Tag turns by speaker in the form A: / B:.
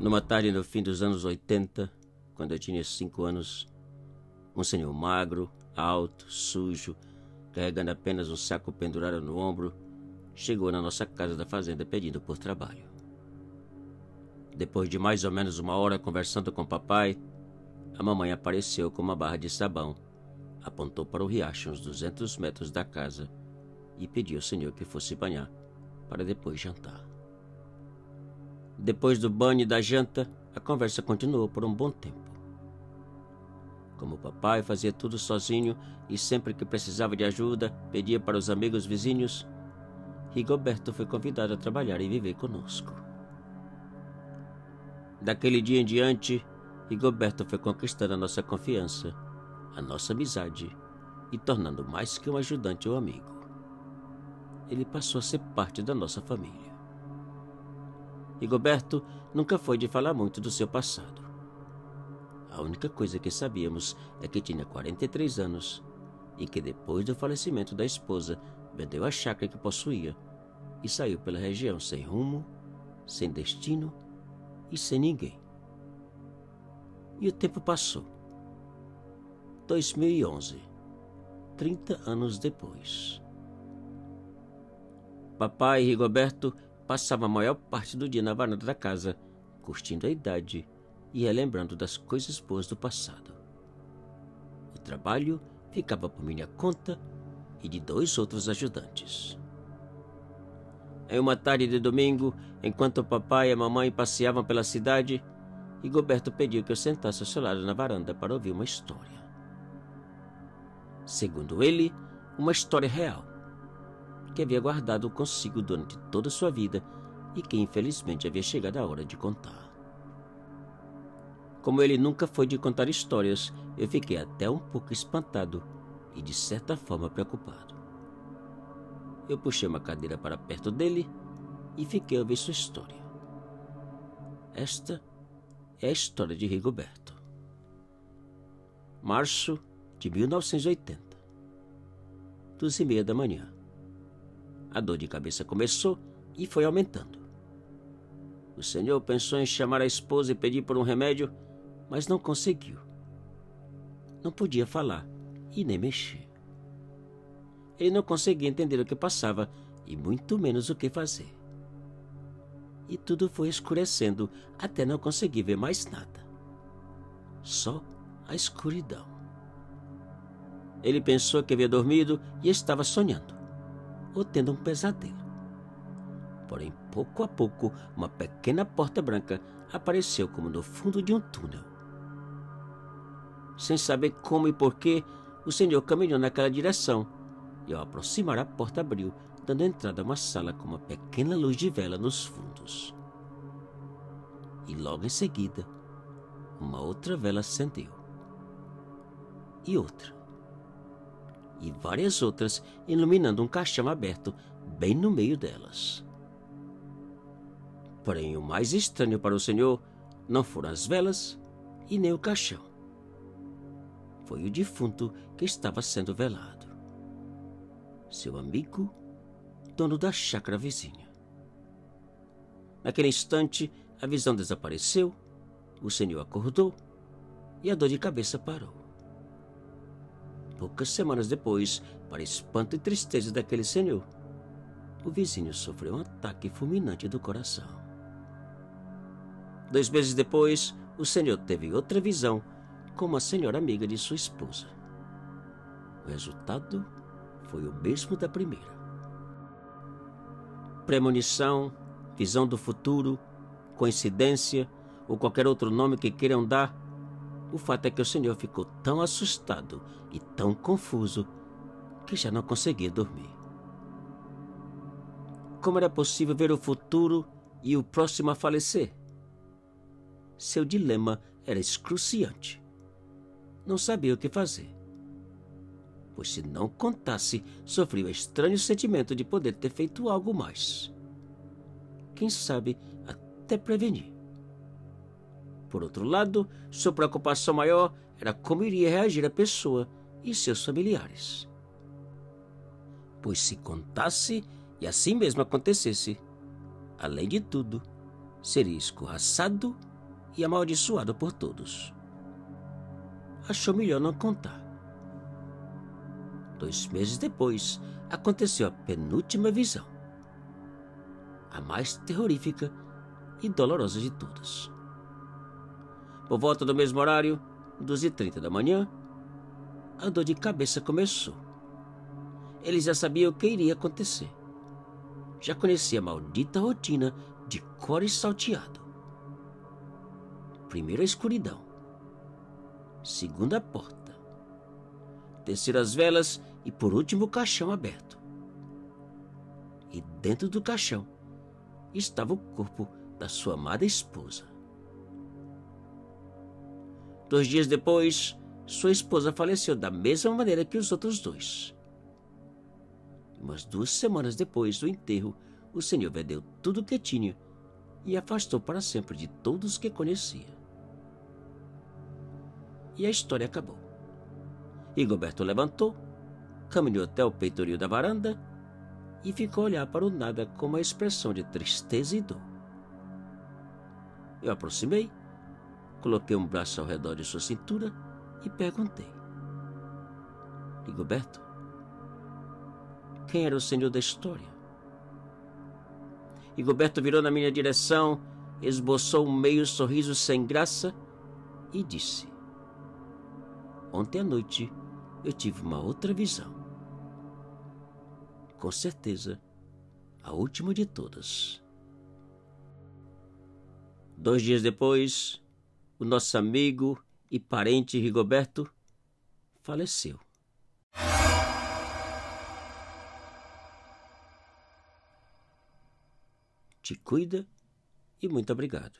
A: Numa tarde no fim dos anos 80, quando eu tinha 5 anos, um senhor magro, alto, sujo, carregando apenas um saco pendurado no ombro, chegou na nossa casa da fazenda pedindo por trabalho. Depois de mais ou menos 1 hora conversando com o papai, a mamãe apareceu com uma barra de sabão, apontou para o riacho uns 200 metros da casa e pediu ao senhor que fosse banhar para depois jantar. Depois do banho e da janta, a conversa continuou por um bom tempo. Como o papai fazia tudo sozinho e sempre que precisava de ajuda, pedia para os amigos vizinhos, Rigoberto foi convidado a trabalhar e viver conosco. Daquele dia em diante, Rigoberto foi conquistando a nossa confiança, a nossa amizade e tornando mais que um ajudante ou amigo. Ele passou a ser parte da nossa família. Rigoberto nunca foi de falar muito do seu passado. A única coisa que sabíamos é que tinha 43 anos e que depois do falecimento da esposa vendeu a chácara que possuía e saiu pela região sem rumo, sem destino e sem ninguém. E o tempo passou. 2011, 30 anos depois. Papai e Rigoberto passavam a maior parte do dia na varanda da casa, curtindo a idade e relembrando das coisas boas do passado. O trabalho ficava por minha conta e de 2 outros ajudantes. Em uma tarde de domingo, enquanto o papai e a mamãe passeavam pela cidade, Rigoberto pediu que eu sentasse ao seu lado na varanda para ouvir uma história. Segundo ele, uma história real, que havia guardado consigo durante toda a sua vida e que infelizmente havia chegado a hora de contar. Como ele nunca foi de contar histórias, eu fiquei até um pouco espantado e de certa forma preocupado. Eu puxei uma cadeira para perto dele e fiquei a ouvir sua história. Esta é a história de Rigoberto. Março de 1980, 2h30 da manhã. A dor de cabeça começou e foi aumentando. O senhor pensou em chamar a esposa e pedir por um remédio, mas não conseguiu. Não podia falar e nem mexer. Ele não conseguia entender o que passava e muito menos o que fazer. E tudo foi escurecendo até não conseguir ver mais nada. Só a escuridão. Ele pensou que havia dormido e estava sonhando, ou tendo um pesadelo. Porém, pouco a pouco, uma pequena porta branca apareceu como no fundo de um túnel. Sem saber como e porquê, o senhor caminhou naquela direção e, ao aproximar, a porta abriu, dando entrada a uma sala com uma pequena luz de vela nos fundos. E logo em seguida, uma outra vela acendeu. E outra. E várias outras iluminando um caixão aberto bem no meio delas. Porém, o mais estranho para o senhor não foram as velas e nem o caixão. Foi o defunto que estava sendo velado. Seu amigo, dono da chácara vizinha. Naquele instante, a visão desapareceu, o senhor acordou e a dor de cabeça parou. Poucas semanas depois, para espanto e tristeza daquele senhor, o vizinho sofreu um ataque fulminante do coração. 2 meses depois, o senhor teve outra visão com uma senhora amiga de sua esposa. O resultado foi o mesmo da primeira. Premonição, visão do futuro, coincidência ou qualquer outro nome que queiram dar, o fato é que o senhor ficou tão assustado e tão confuso que já não conseguia dormir. Como era possível ver o futuro e o próximo a falecer? Seu dilema era excruciante. Não sabia o que fazer. Pois se não contasse, sofria o estranho sentimento de poder ter feito algo mais. Quem sabe até prevenir. Por outro lado, sua preocupação maior era como iria reagir a pessoa e seus familiares. Pois se contasse e assim mesmo acontecesse, além de tudo, seria escorraçado e amaldiçoado por todos. Achou melhor não contar. 2 meses depois, aconteceu a penúltima visão, a mais terrorífica e dolorosa de todas. Por volta do mesmo horário, 2h30 da manhã, a dor de cabeça começou. Ele já sabia o que iria acontecer. Já conhecia a maldita rotina de cor e salteado. Primeiro a escuridão. Segundo a porta. Terceiro as velas e por último o caixão aberto. E dentro do caixão estava o corpo da sua amada esposa. 2 dias depois, sua esposa faleceu da mesma maneira que os outros 2. Umas 2 semanas depois do enterro, o Senhor vendeu tudo o que tinha e afastou para sempre de todos que conhecia. E a história acabou. Rigoberto levantou, caminhou até o peitoril da varanda e ficou a olhar para o nada com uma expressão de tristeza e dor. Eu aproximei, coloquei um braço ao redor de sua cintura e perguntei: Rigoberto, quem era o senhor da história? Rigoberto virou na minha direção, esboçou um meio sorriso sem graça e disse: ontem à noite eu tive uma outra visão. Com certeza, a última de todas. 2 dias depois, o nosso amigo e parente Rigoberto faleceu. Te cuida e muito obrigado.